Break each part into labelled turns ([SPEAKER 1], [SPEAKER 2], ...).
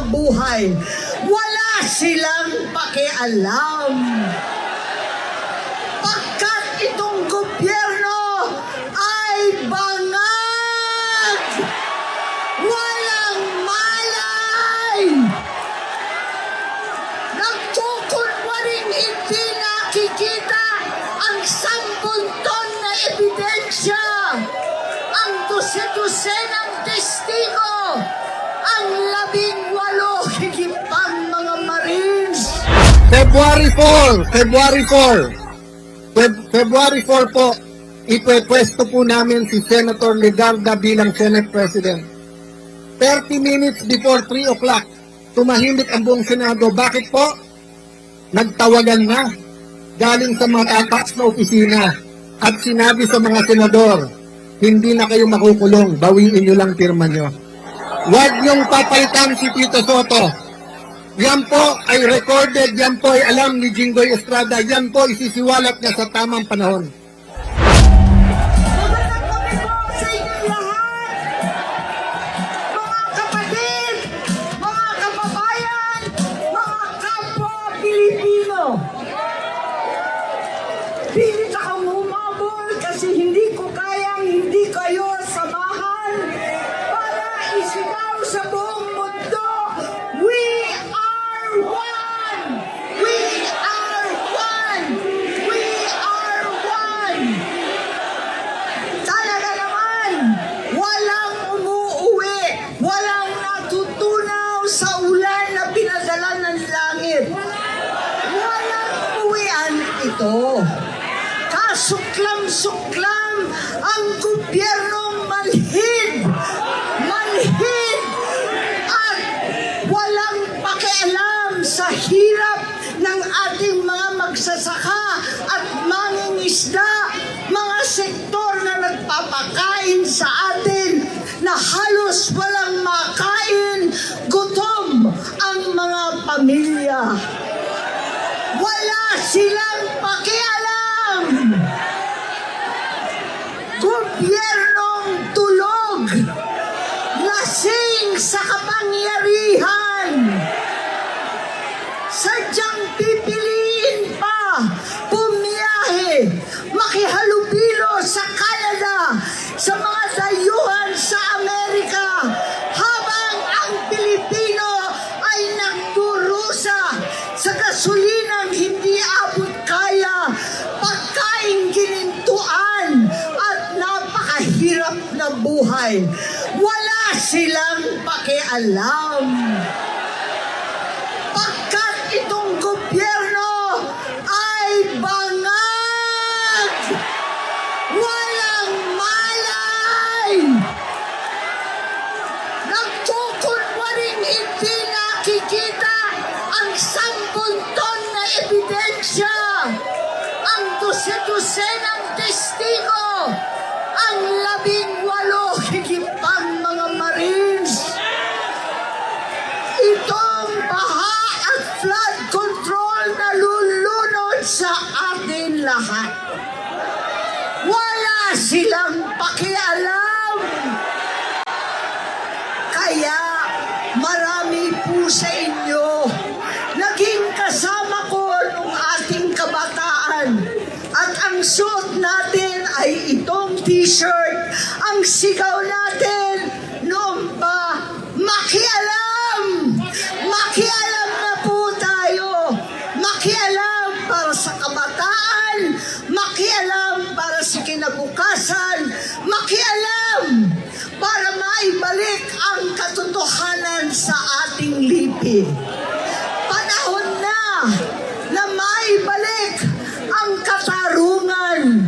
[SPEAKER 1] buhay. Wala silang pakialam. Pagkat itong gobyerno ay bangag, walang malay, nagkukunwaring hindi nakikita ang 10 ton na ebidensya, ang 12 ng testigo, ang 18 higit pang mga Marines.
[SPEAKER 2] February 4 po, ipwesto po namin si Senator Legarda bilang Senate President. 30 minutes before 3 o'clock, tumahimik ang buong Senado. Bakit po? Nagtawagan na galing sa mga taas na opisina at sinabi sa mga senador, hindi na kayo makukulong, bawiin nyo lang pirma nyo. Huwag niyong papalitan si Tito Soto. Yan po ay recorded, yan po ay alam ni Jinggoy Estrada, yan po isisiwalat niya sa tamang panahon.
[SPEAKER 1] Magandang gabi po sa inyo lahat, mga kapatid, mga kababayan, mga kapwa Pilipino. Pilit akong humabol kasi hindi ko kayang hindi kayo samahan para isigaw sa buong mundo, we are one! We are one! We are one! Talaga naman, walang umuuwi, walang natutunaw sa ulan na pinadala ng langit. Walang uwian ito. Kasuklam-suklam ang gobyernong manhid at walang pakialam sa hirap ng ating mga magsasaka at mangingisda, mga sektor na nagpapakain sa atin na halos walang makain, gutom ang mga pamilya. Wala silang pakialam. Gobyernong tulog, lasing sa kapangyarihan, sadyang pipiliin pa bumiyahe, makihalubilo sa Canada, sa mga dayuhan sa Amerika, habang ang Pilipino ay nagdurusa sa gasulinang hindi abot kaya, pagkain ginintuan at napakahirap na buhay. Wala silang pakialam. Pagkat itong gobyerno ay bangag, walang malay, nagkukunwaring hindi nakikita ang 10 ton na ebidensya, ang 12 ng testigo, ang 18 higit pang mga Marines. Itong baha at flood control na lulunod sa atin lahat. Wala silang pakialam. Kaya marami po sa inyo naging kasama ko nung ating kabataan. At ang suot natin ay itong t-shirt. Ang sigaw natin noon pa, makialam! Makialam na po tayo. Makialam para sa kabataan. Makialam para sa kinabukasan. Makialam para maibalik ang katotohanan sa ating lipi. Panahon na maibalik ang katarungan,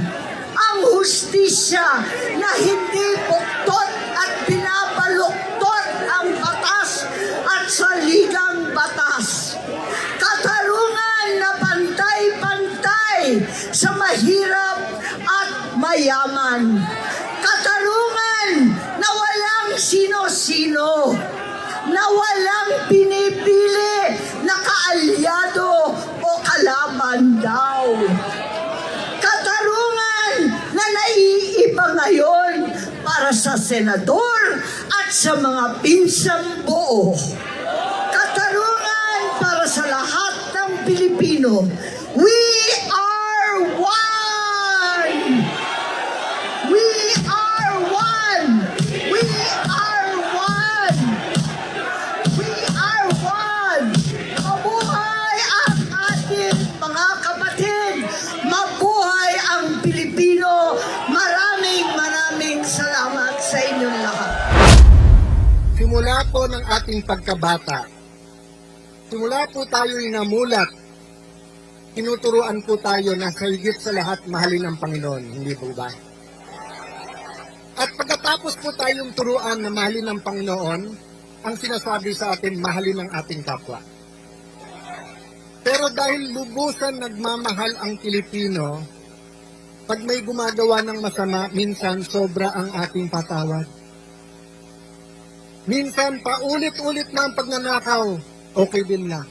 [SPEAKER 1] ang hustisya na hindi buktot at binabaluktot ang batas at saligang batas. Katarungan na pantay-pantay sa mahirap at mayaman. Katarungan na walang sino-sino, na walang pinipili na kaalyado o kalaban daw. Katarungan na naiiba ngayon para sa senador at sa mga pinsang buo. lahat ng Pilipino. We are one! We are one! We are one! We are one! Mabuhay ang ating mga kapatid! Mabuhay ang Pilipino! Maraming salamat sa inyong lahat.
[SPEAKER 2] Simula po ng ating pagkabata, simula po tayo inamulat, tinuturuan po tayo na sa higit sa lahat mahalin ang Panginoon, hindi po ba? At pagkatapos po tayong turuan na mahalin ang Panginoon, ang sinasabi sa atin, mahalin ang ating kapwa. Pero dahil lubusan nagmamahal ang Pilipino, pag may gumagawa ng masama, minsan sobra ang ating patawad. Minsan paulit-ulit na ang pagnanakaw, okay din na.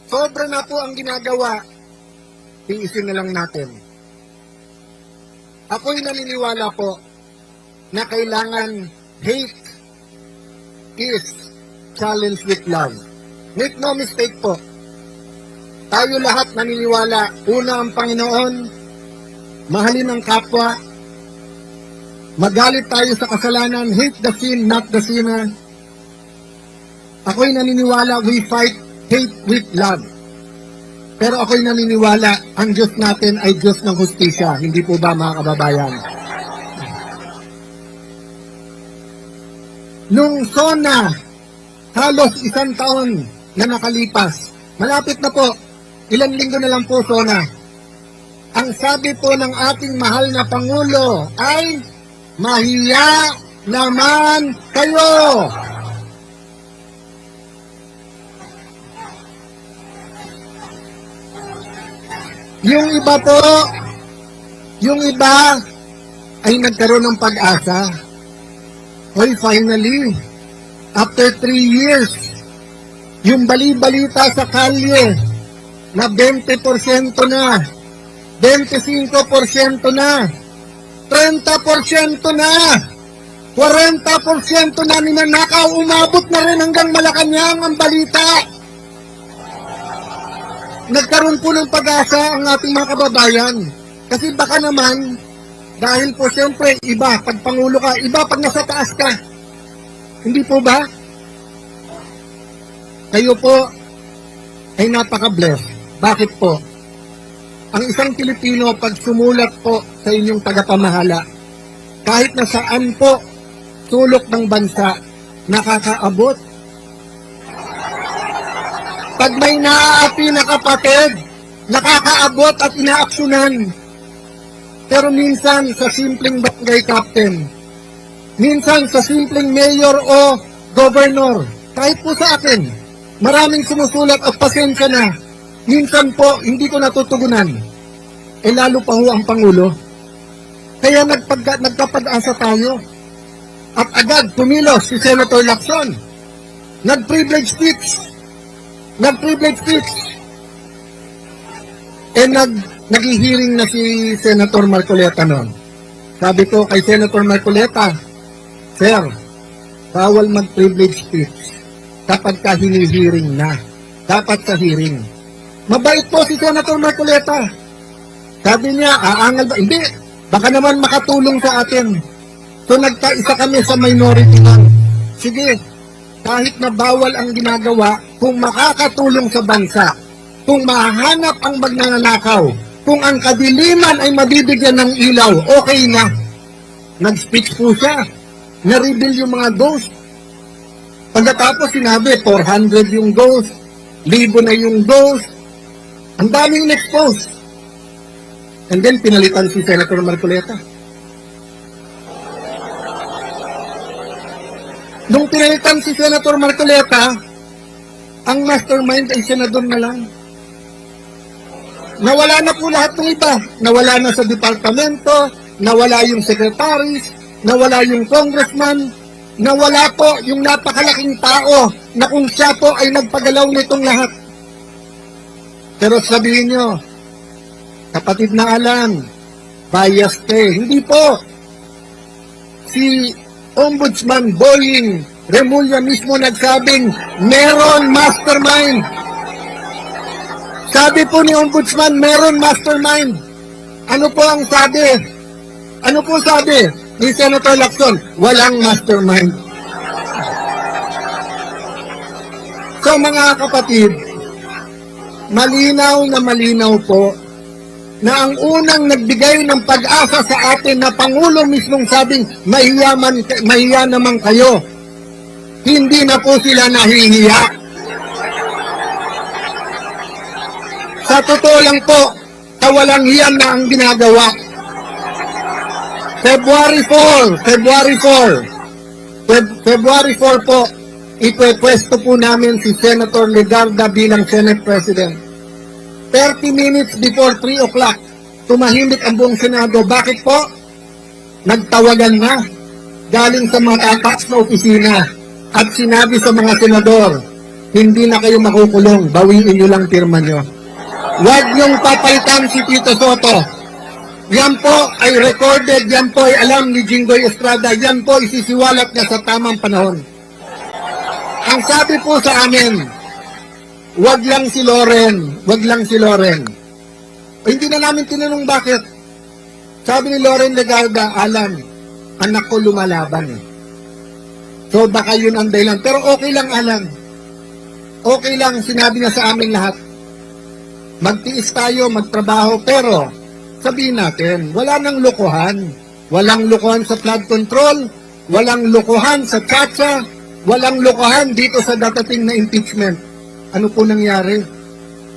[SPEAKER 2] Sobra na po ang ginagawa, tiisin na lang natin. Ako'y naniniwala po na kailangan hate is challenged with love. Make no mistake po, tayo lahat naniniwala, una ang Panginoon, mahalin ang kapwa, magalit tayo sa kasalanan, hate the sin, not the sinner. Ako'y naniniwala, we fight hate with love. Pero ako'y naniniwala, ang Diyos natin ay Diyos ng hustisya. Hindi po ba, mga kababayan? Nung SONA, halos 1 taon na nakalipas, malapit na po, ilang linggo na lang po SONA. Ang sabi po ng ating mahal na Pangulo ay, mahiya naman kayo! Yung iba po, yung iba ay nagkaroon ng pag-asa. Hoy, finally, after 3 years, yung bali-balita sa kalye na 20% na, 25% na, 30% na, 40% na ninanakaw, umabot na rin hanggang Malacanang ang balita. Nagkaroon po ng pag-asa ang ating mga kababayan. Kasi baka naman, dahil po siyempre, iba pag Pangulo ka, iba pag nasa taas ka. Hindi po ba? Kayo po ay napaka-bless. Bakit po? Ang isang Pilipino, pag sumulat po sa inyong tagapamahala, kahit na saan po, sulok ng bansa, nakakaabot. Pag may naaapi na kapatid, nakakaabot at inaaksyonan. Pero minsan sa simpleng barangay captain, minsan sa simpleng mayor o governor, kahit po sa akin, maraming sumusulat at pasensya na. Minsan po, hindi ko natutugunan. Eh lalo pa ho ang Pangulo. Kaya nagkapag-asa tayo. At agad tumilos si Senator Lacson. Nag-privilege speech. Eh nag-hearing na si Senator Marcoleta noon. Sabi ko kay Senator Marcoleta, Sir, bawal mag-privilege speech kapag ka hini-hearing na. Dapat sa hearing. Mabait po si Senator Marcoleta. Sabi niya, aangal ba? Hindi. Baka naman makatulong sa atin. So nagkaisa kami sa minority lang. Sige, kahit na bawal ang ginagawa, kung makakatulong sa bansa, kung mahanap ang magnanakaw, kung ang kadiliman ay mabibigyan ng ilaw, okay na. Nag-speech po siya. Na-reveal yung mga ghost. Pagkatapos sinabi, 400 yung ghost, 1,000 na yung ghost. Ang daming in-expose. And then pinalitan si Senator Marcoleta. Nung pinalitan si Senator Marcoleta, ang mastermind ay senador na lang. Nawala na po lahat ng iba. Nawala na sa departamento, nawala yung secretaries, nawala yung congressman, nawala po yung napakalaking tao na kung siya po ay nagpagalaw nitong lahat. Pero sabihin nyo, kapatid na Alan, biased eh. Hindi po. Si Ombudsman Boying Remulla mismo nagsabing, meron mastermind. Sabi po ni Ombudsman, meron mastermind. Ano po ang sabi? Ano po sabi ni Senator Lacson? Walang mastermind. So mga kapatid, malinaw na malinaw po na ang unang nagbigay ng pag-asa sa atin na Pangulo mismong sabing mahiya naman kayo. Hindi na po sila nahihiya. Sa totoo lang po, kawalang hiyan na ang ginagawa. February 4 po, ipepwesto po namin si Senator Legarda bilang Senate President. 30 minutes before 3 o'clock, tumahimik ang buong Senado. Bakit po? Nagtawagan na galing sa mga tax na opisina at sinabi sa mga senador, hindi na kayo makukulong, bawiin nyo lang pirma nyo. Huwag niyong papalitan si Tito Soto. Yan po ay recorded, yan po ay alam ni Jinggoy Estrada, yan po isisiwalat niya sa tamang panahon. Ang sabi po sa amin, wag lang si Loren. O, hindi na namin tinanong bakit. Sabi ni Loren Legarda, Alan, anak ko lumalaban. So baka yun ang dahilan. Pero okay lang, Alan. Okay lang, sinabi niya sa amin lahat. Magtiis tayo, magtrabaho, pero sabihin natin, wala nang lokohan. Walang lokohan sa flood control, walang lokohan sa tsa-tsa, walang lokohan dito sa datating na impeachment. Ano po nangyari?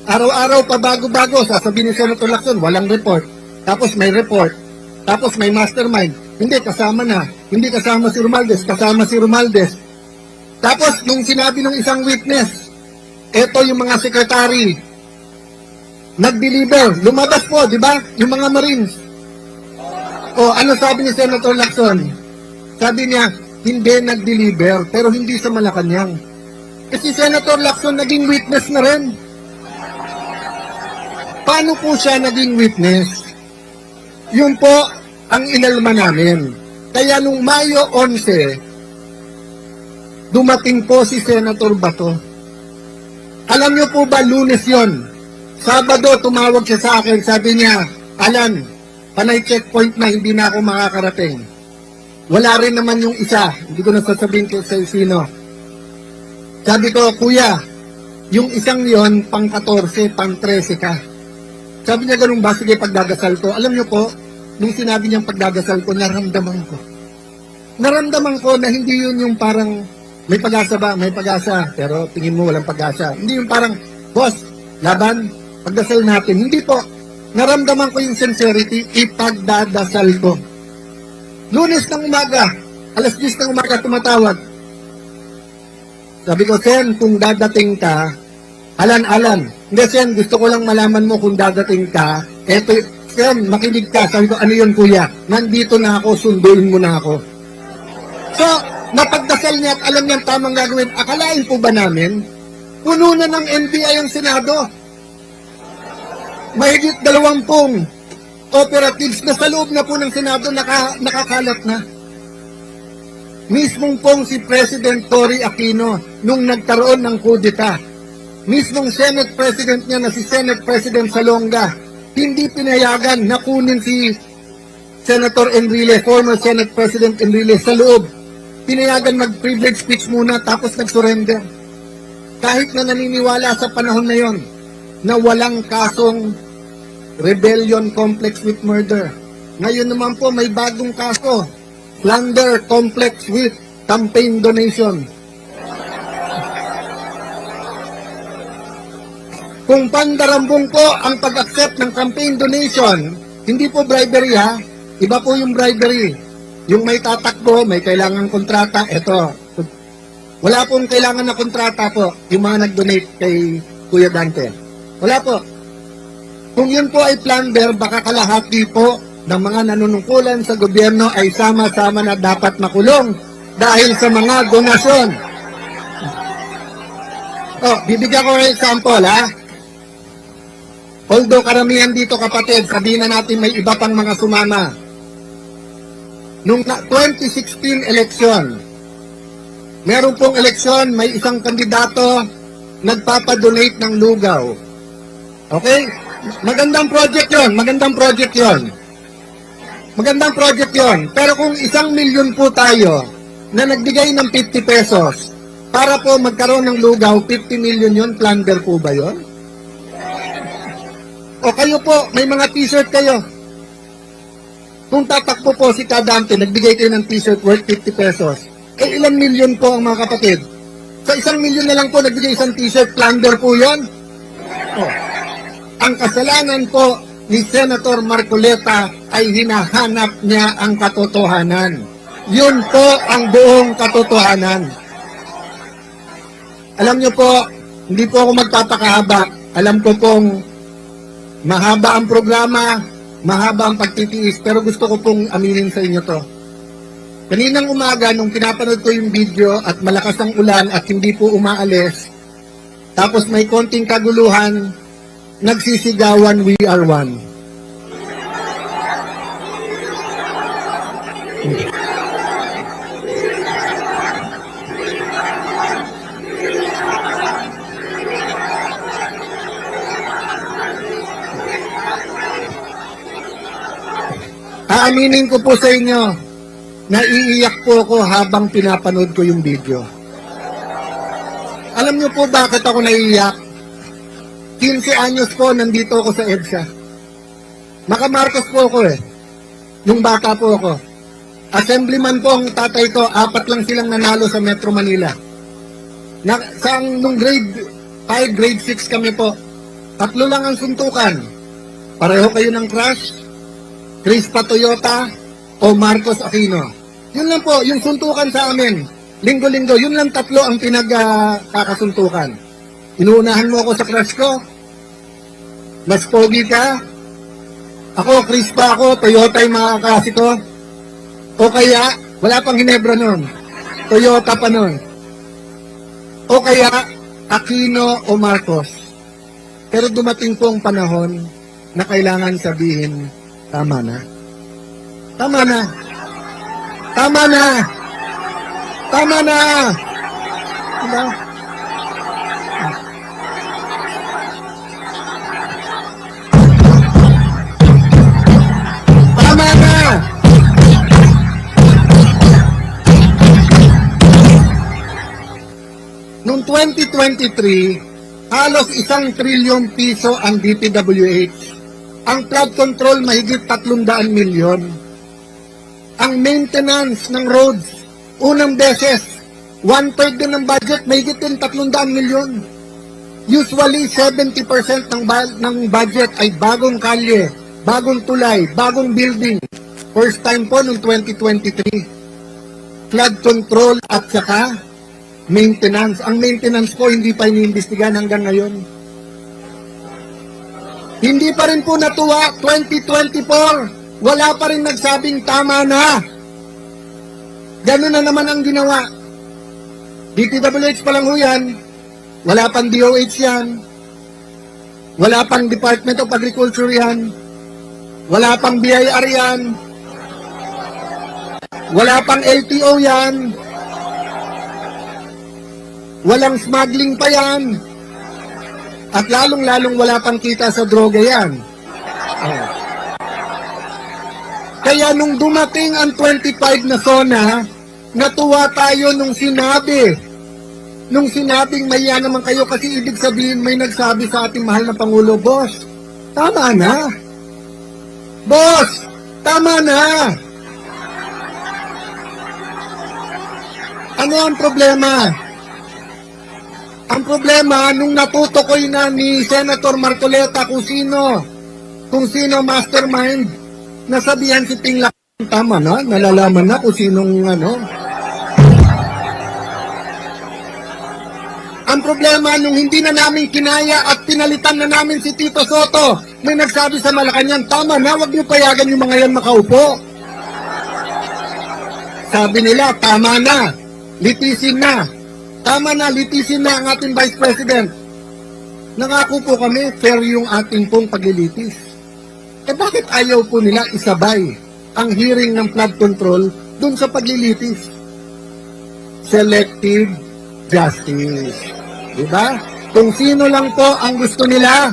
[SPEAKER 2] Araw-araw pa bago-bago, sasabihin ni Senator Lacson, walang report. Tapos may report. Tapos may mastermind. Hindi, kasama na. Hindi kasama si Romualdez, kasama si Romualdez. Tapos, nung sinabi ng isang witness, eto yung mga sekretary, nag-deliver. Lumabas po, di ba? Yung mga Marines. O, ano sabi ni Senator Lacson? Sabi niya, hindi nag-deliver, pero hindi sa Malacanang. Kasi Senator Lacson naging witness na rin. Paano po siya naging witness? Yun po ang inalma namin. Kaya nung Mayo 11, dumating po si Senator Bato. Alam niyo po ba, Lunes yon. Sabado, tumawag siya sa akin. Sabi niya, Alan, panay checkpoint na, hindi na ako makakarating. Wala rin naman yung isa. Hindi ko na sasabihin ko sa sino. Sabi ko, Kuya, yung isang yon pang 14, pang 13 ka. Sabi niya, ganun ba? Sige, pagdadasal ko. Alam niyo po, nung sinabi niyang pagdadasal ko, naramdaman ko. Naramdaman ko na hindi yun yung parang, may pag-asa ba? May pag-asa. Pero tingin mo walang pag-asa. Hindi yung parang, boss, laban, pagdasal natin. Hindi po. Naramdaman ko yung sincerity, ipagdadasal ko. Lunes ng umaga, alas 10 ng umaga tumatawag. Sabi ko, Sen, kung dadating ka, Alan, hindi Sen, gusto ko lang malaman mo kung dadating ka, eto, Sen, makinig ka. Sabi ko, ano yun kuya? Nandito na ako, sunduin mo na ako. So, napagdasal niya at alam niya tamang gagawin. Akalain po ba namin? Puno na ng NBI ang Senado. Mahigit 20 operatives na sa loob na po ng Senado nakakalat na. Mismong pong si President Cory Aquino nung nagkaroon ng kudeta. Mismong Senate President niya na si Senate President Salonga, hindi pinayagan na kunin si Senator Enrile, former Senate President Enrile sa loob. Pinayagan mag-privilege speech muna tapos nag-surrender. Kahit na naniniwala sa panahon na yon na walang kasong rebellion complex with murder. Ngayon naman po may bagong kaso, plunder complex with campaign donation. Kung pandarambong po ang pag-accept ng campaign donation, hindi po bribery ha, iba po yung bribery. Yung may tatakbo, may kailangang kontrata, eto. Wala pong kailangan na kontrata po, yung mga nag-donate kay Kuya Dante. Wala po. Kung yun po ay plunder, baka kalahati po ng mga nanunungkulan sa gobyerno ay sama-sama na dapat makulong dahil sa mga donasyon. Oh, bibigyan ko ng example ha. Although karamihan dito kapatid, sabihin na natin may iba pang mga sumama. Nung 2016 election, meron pong eleksyon, may isang kandidato nagpapadonate ng lugaw. Okay? Magandang project yon, magandang project yon. Magandang project yon. Pero kung 1 milyon po tayo na nagbigay ng 50 pesos para po magkaroon ng lugaw, 50 million yon, plunder po ba yon? O kayo po, may mga t-shirt kayo. Kung tatakbo po si Kadante, nagbigay kayo ng t-shirt worth 50 pesos. Eh ilang milyon po ang mga kapatid? Sa 1 milyon na lang po nagbigay isang t-shirt, plunder po yon? O, ang kasalanan po ni Senator Marcoleta ay hinahanap niya ang katotohanan. Yun po ang buong katotohanan. Alam niyo po, hindi po ako magpapakahaba. Alam ko pong mahaba ang programa, mahaba ang pagtitiis, pero gusto ko pong aminin sa inyo to. Kaninang umaga, nung pinapanood ko yung video at malakas ang ulan at hindi po umaalis, tapos may konting kaguluhan, nagsisigawan, we are one. Aaminin ko po sa inyo, naiiyak po ako habang pinapanood ko yung video. Alam niyo po bakit ako naiiyak? 15 anyos po, nandito ako sa EDSA. Maka-Marcos po ako eh. Nung bata po ako. Assemblyman po ang tatay ko, 4 lang silang nanalo sa Metro Manila. Nung grade 5, grade 6 kami po. 3 lang ang suntukan. Pareho kayo ng crush, Crispa Toyota o Marcos Aquino. Yun lang po, yung suntukan sa amin. Linggo-linggo, yun lang 3 ang pinagkakasuntukan. Inuunahan mo ako sa crush ko. Mas pogi ka. Ako, Crispa ako, Toyota yung mga kaklase ko. O kaya, wala pang Ginebra nun. Toyota pa nun. O kaya, Aquino o Marcos. Pero dumating po ang panahon na kailangan sabihin, tama na. Tama na. Tama na. Tama na. Diba? Tama na. Noong 2023, halos 1 trilyon piso ang DPWH. Ang flood control mahigit 300 milyon. Ang maintenance ng roads, unang beses, 1/3 din ng budget, mahigit din 300 milyon. Usually, 70% ng budget ay bagong kalye, bagong tulay, bagong building. First time po noong 2023. Flood control at saka maintenance. Ang maintenance po hindi pa iniimbestigahan hanggang ngayon. Hindi pa rin po natuwa, 2024, wala pa rin nagsabing tama na. Ganun na naman ang ginawa. DPWH pa lang ho yan, wala pang DOH yan, wala pang Department of Agriculture yan, wala pang BIR yan, wala pang LTO yan, walang smuggling pa yan. At lalong-lalong wala pang kita sa droga yan. Oh. Kaya nung dumating ang 25 na zona, natuwa tayo nung sinabing maya naman kayo kasi ibig sabihin may nagsabi sa ating mahal na Pangulo, Boss, tama na. Boss, tama na. Ano ang problema? Ang problema, nung natutukoy na ni Senator Marcoleta kung sino mastermind, nasabihan si Ping Lacson, tama na, nalalaman na kung sinong ano. Ang problema, nung hindi na namin kinaya at pinalitan na namin si Tito Soto, may nagsabi sa Malacanang, tama na, wag niyo payagan yung mga yan makaupo. Sabi nila, tama na, litisin na. Tama na, litisin na ang ating Vice President. Nangako po kami, fair yung ating pong paglilitis. Eh bakit ayaw po nila isabay ang hearing ng flood control dun sa paglilitis? Selective justice. Diba? Kung sino lang po ang gusto nila,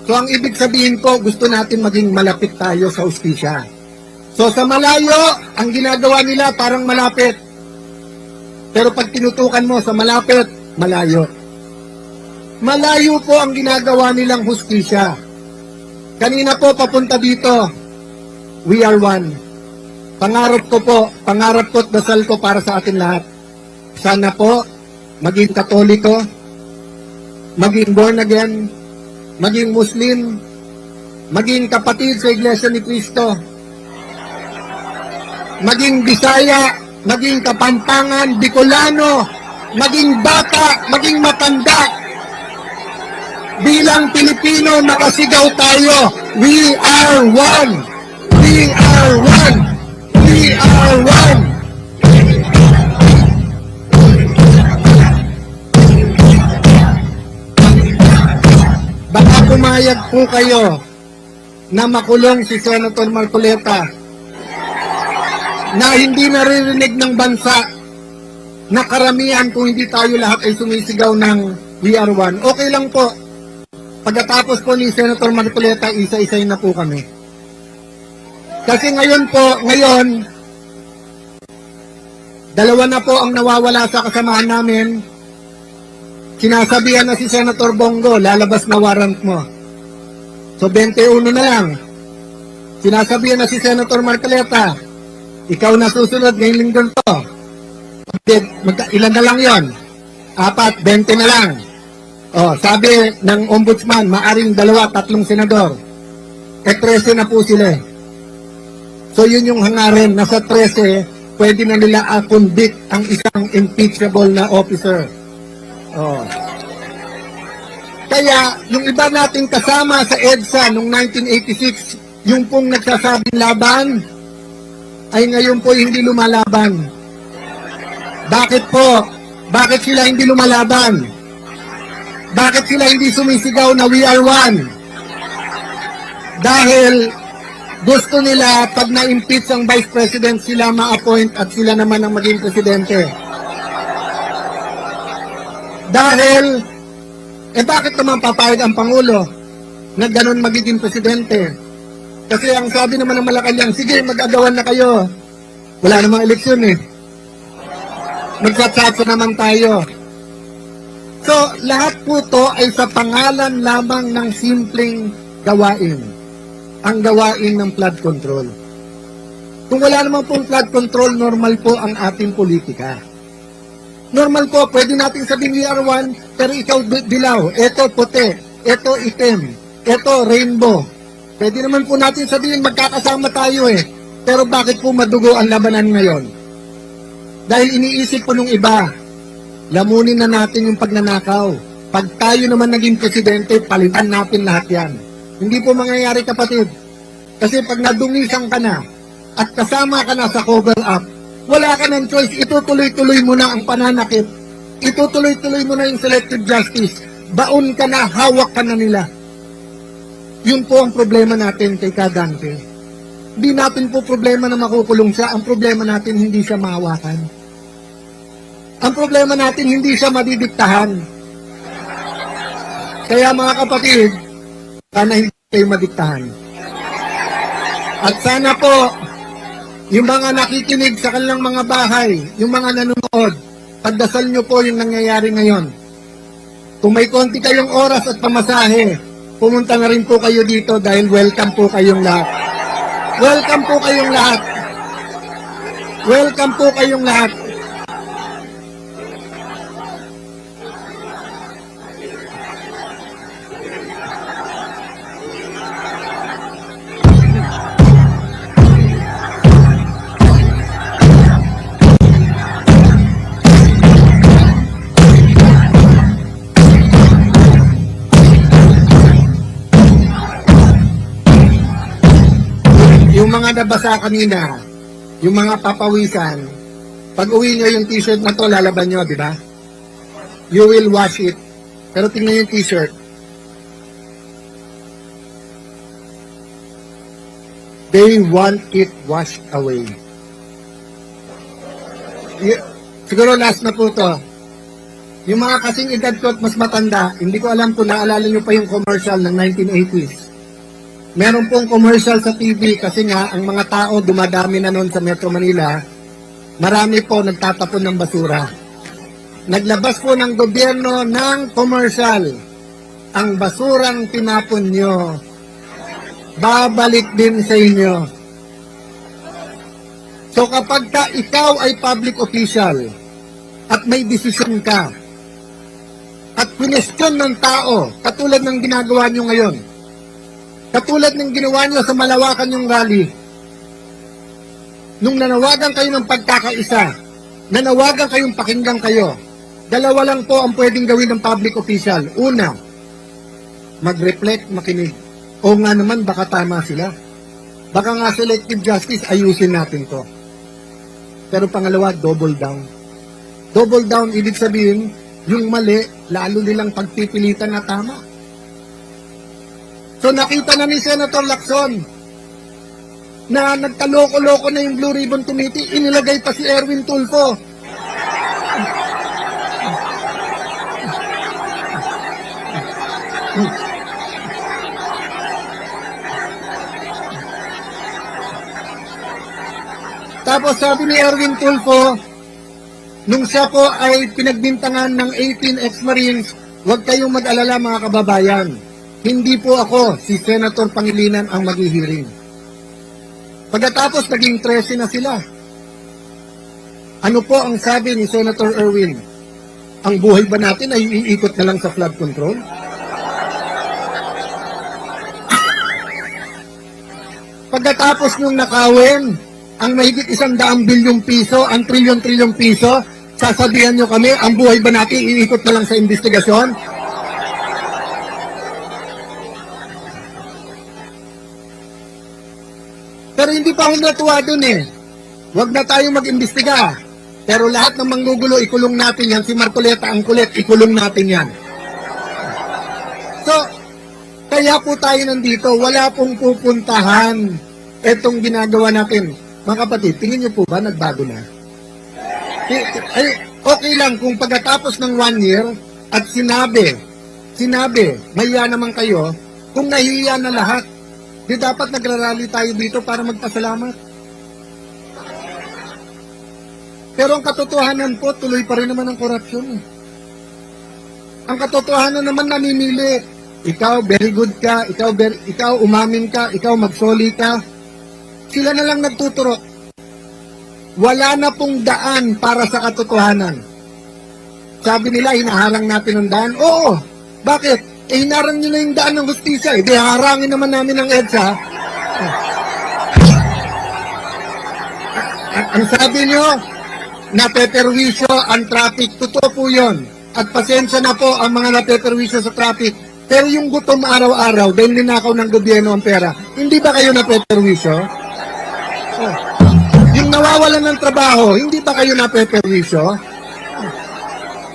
[SPEAKER 2] So ang ibig sabihin po, gusto natin maging malapit tayo sa hustisya. So sa malayo, ang ginagawa nila parang malapit. Pero pag tinutukan mo sa malapit, malayo. Malayo po ang ginagawa nilang hustisya. Kanina po papunta dito, we are one. Pangarap ko at dasal ko para sa atin lahat. Sana po, maging Katoliko, maging born again, maging Muslim, maging kapatid sa Iglesia ni Cristo, maging Bisaya, maging Kapampangan, Bicolano, maging bata, maging matanda. Bilang Pilipino, makasigaw tayo, we are one! We are one! We are one! Baka pumayag po kayo na makulong si Senator Marcoleta na hindi naririnig ng bansa na karamihan kung hindi tayo lahat ay sumisigaw ng we are one. Okay lang po. Pagkatapos po ni Senator Marcoleta, isa-isay na po kami. Kasi ngayon, dalawa na po ang nawawala sa kasamahan namin. Sinasabihan na si Senator Bongo, lalabas na warrant mo. So 21 na lang. Sinasabihan na si Senator Marcoleta, ikaw na susunod ngayong linggo to. Ilan na lang yon? 4, 20 na lang. Oh, sabi ng ombudsman, maaring 2, 3 senador. 13 na po sila. So yun yung hangarin, nasa 13, pwede na nila convict ang isang impeachable na officer. Oh. Kaya, yung iba nating kasama sa EDSA noong 1986, yung pong nagsasabing laban, ay ngayon po hindi lumalaban. Bakit po? Bakit sila hindi lumalaban? Bakit sila hindi sumisigaw na we are one? Dahil gusto nila pag na-impeach ang Vice President, sila ma-appoint at sila naman ang maging presidente. Dahil, bakit naman papayag ang Pangulo na ganun magiging presidente? Kasi ang sabi naman ng Malacanang, sige, mag-agawan na kayo. Wala namang eleksyon eh. Magsatsatsa naman tayo. So, lahat po to ay sa pangalan lamang ng simpleng gawain. Ang gawain ng flood control. Kung wala naman pong flood control, normal po ang ating politika. Normal po, pwede natin sabihin we are one, pero ikaw dilaw, eto puti, eto itim, eto rainbow. Pwede naman po natin sabihin magkakasama tayo eh. Pero bakit po madugo ang labanan ngayon? Dahil iniisip po nung iba, lamunin na natin yung pagnanakaw. Pag tayo naman naging presidente, palitan natin lahat yan. Hindi po mangyayari, kapatid. Kasi pag nadungisan ka na at kasama ka na sa cover up, wala ka ng choice. Itutuloy-tuloy mo na ang pananakit. Itutuloy-tuloy mo na yung selective justice. Baon ka na, hawak ka na nila. Yun po ang problema natin kay Kadante. Hindi natin po problema na makukulong siya. Ang problema natin, hindi siya mahawakan. Ang problema natin, hindi siya madidiktahan. Kaya mga kapatid, sana hindi kayo madiktahan. At sana po, yung mga nakikinig sa kanilang mga bahay, yung mga nanonood, pagdasal nyo po yung nangyayari ngayon. Kung may konti kayong oras at pamasahe, pumunta na rin po kayo dito dahil welcome po kayong lahat. Welcome po kayong lahat. Welcome po kayong lahat. Yung mga nabasa kanina, yung mga papawisan, pag uwi nyo yung t-shirt na to, lalaban nyo, di ba? You will wash it. Pero tingnan yung t-shirt. They want it washed away. Siguro last na po to. Yung mga kasing edad ko at mas matanda, hindi ko alam kung naalala nyo pa yung commercial ng 1980s. Meron pong commercial sa TV kasi nga ang mga tao dumadami na noon sa Metro Manila, marami po nagtatapon ng basura. Naglabas po ng gobyerno ng commercial, ang basurang tinapon nyo, babalik din sa inyo. So kapag ka ikaw ay public official at may desisyon ka at question ng tao, katulad ng ginagawa nyo ngayon, katulad ng ginawa nyo sa Malawakan yung rally, nung nanawagan kayo ng pagkakaisa, nanawagan kayong pakinggan kayo, dalawa lang po ang pwedeng gawin ng public official. Una, mag-reflect, makinig. O nga naman, baka tama sila. Baka nga selective justice, ayusin natin to. Pero pangalawa, double down. Double down, ibig sabihin, yung mali, lalo nilang pagpipilitan na tama. So nakita na ni Senator Lacson na nagkaloko-loko na yung Blue Ribbon Committee, inilagay pa si Erwin Tulfo. Tapos sabi ni Erwin Tulfo, nung siya po ay pinagbintangan ng 18 ex-Marines, huwag kayong mag-alala mga kababayan. Hindi po ako, si Senator Pangilinan ang maghihiring. Pagkatapos naging 13 na sila. Ano po ang sabi ni Senator Erwin? Ang buhay ba natin ay iikot na lang sa flood control? Pagkatapos nung nakawin, ang mahigit 100 bilyong piso, ang trilyon-trilyong piso, sasabihan nyo kami, ang buhay ba natin iikot na lang sa investigasyon? Pero hindi pa ako natuwa dun eh. Huwag na tayo mag-imbestiga. Pero lahat ng manggugulo, ikulong natin yan. Si Marcoleta ang kulit, ikulong natin yan. So, kaya po tayo nandito. Wala pong pupuntahan itong ginagawa natin. Mga kapatid, tingin niyo po ba nagbago na? Ay, okay lang kung pagkatapos ng 1 year at sinabi, mahiya naman kayo, kung nahiya na lahat, di dapat nagrarally tayo dito para magpasalamat. Pero ang katotohanan po, tuloy pa rin naman ang korupsyon. Ang katotohanan naman namimili. Ikaw, very good ka. Ikaw umamin ka. Ikaw magsoli ka. Sila na lang nagtuturo. Wala na pong daan para sa katotohanan. Sabi nila, hinaharang natin ang daan. Oo. Bakit? Hinarang nyo na yung daan ng hustisya. Di harangin naman namin ang EDSA. Ang sabi nyo, napeperwisyo ang traffic. Totoo po yun. At pasensya na po ang mga napeperwisyo sa traffic. Pero yung gutom araw-araw, dahil ninakaw ng gobyerno ang pera, hindi ba kayo napeperwisyo? Oh. Yung nawawalan ng trabaho, hindi ba kayo napeperwisyo?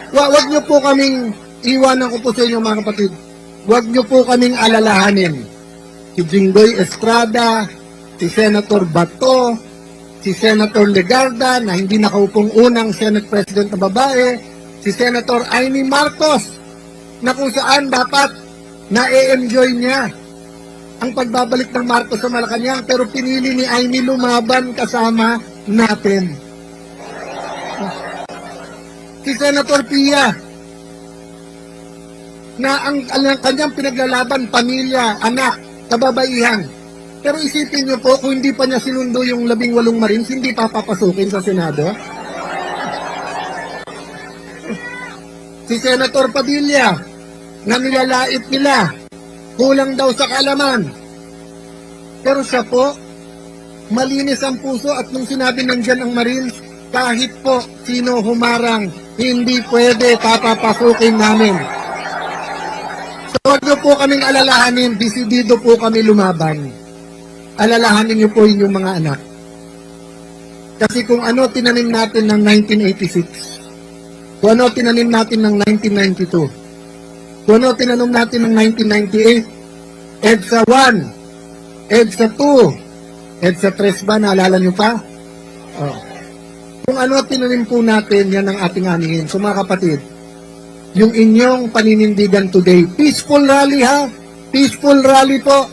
[SPEAKER 2] Wag nyo po kaming, iwanan ko po sa inyo mga kapatid, wag nyo po kaming alalahanin. Si Jinggoy Estrada, si Senator Bato, si Senator Legarda na hindi nakaupong unang Senate President na babae, si Senator Amy Marcos na kung saan dapat na-enjoy niya ang pagbabalik ng Marcos sa Malacanang pero pinili ni Amy lumaban kasama natin. Si Senator Pia na ang kanyang pinaglalaban, pamilya, anak, kababaihan. Pero isipin niyo po, kung hindi pa niya sinundo yung 18 Marines, hindi pa papasukin sa Senado. Si Senator Padilla, na nilalait nila, kulang daw sa kaalaman. Pero siya po, malinis ang puso at nung sinabi nandyan ang Marines, kahit po sino humarang, hindi pwede papapasukin namin. So huwag niyo po kaming alalahanin, desidido po kami lumaban. Alalahanin niyo po inyong mga anak. Kasi kung ano tinanim natin ng 1986, kung ano tinanim natin ng 1992, kung ano tinanim natin ng 1998, EDSA 1, EDSA 2, EDSA 3 ba, naalala niyo pa? Oh. Kung ano tinanim po natin, yan ang ating anihin. So mga kapatid, yung inyong paninindigan today. Peaceful rally ha? Peaceful rally po.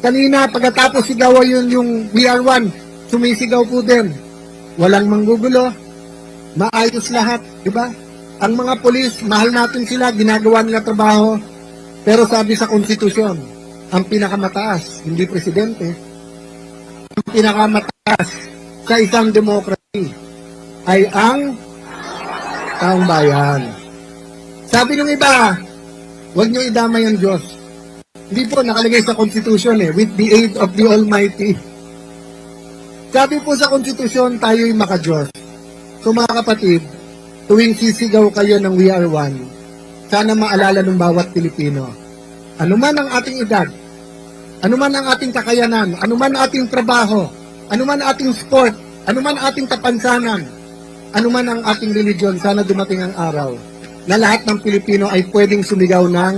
[SPEAKER 2] Kanina, pagkatapos sigaw yun yung We Are One, sumisigaw po din. Walang manggugulo, maayos lahat, di ba? Ang mga polis, mahal natin sila, ginagawa nila trabaho, pero sabi sa konstitusyon, ang pinakamataas, hindi presidente, ang pinakamataas sa isang demokrasi ay ang taong bayan. Sabi ng iba, huwag niyo idamay ang Diyos. Hindi po nakalagay sa konstitusyon with the aid of the Almighty. Sabi po sa konstitusyon, tayo'y maka-Diyos. So mga kapatid, tuwing sisigaw kayo ng We Are One, sana maalala ng bawat Pilipino, anuman ang ating edad, anuman ang ating kakayanan, anuman ang ating trabaho, anuman ang ating sport, anuman ang ating kapansanan, anuman ang ating religion, sana dumating ang araw na lahat ng Pilipino ay pwedeng sumigaw ng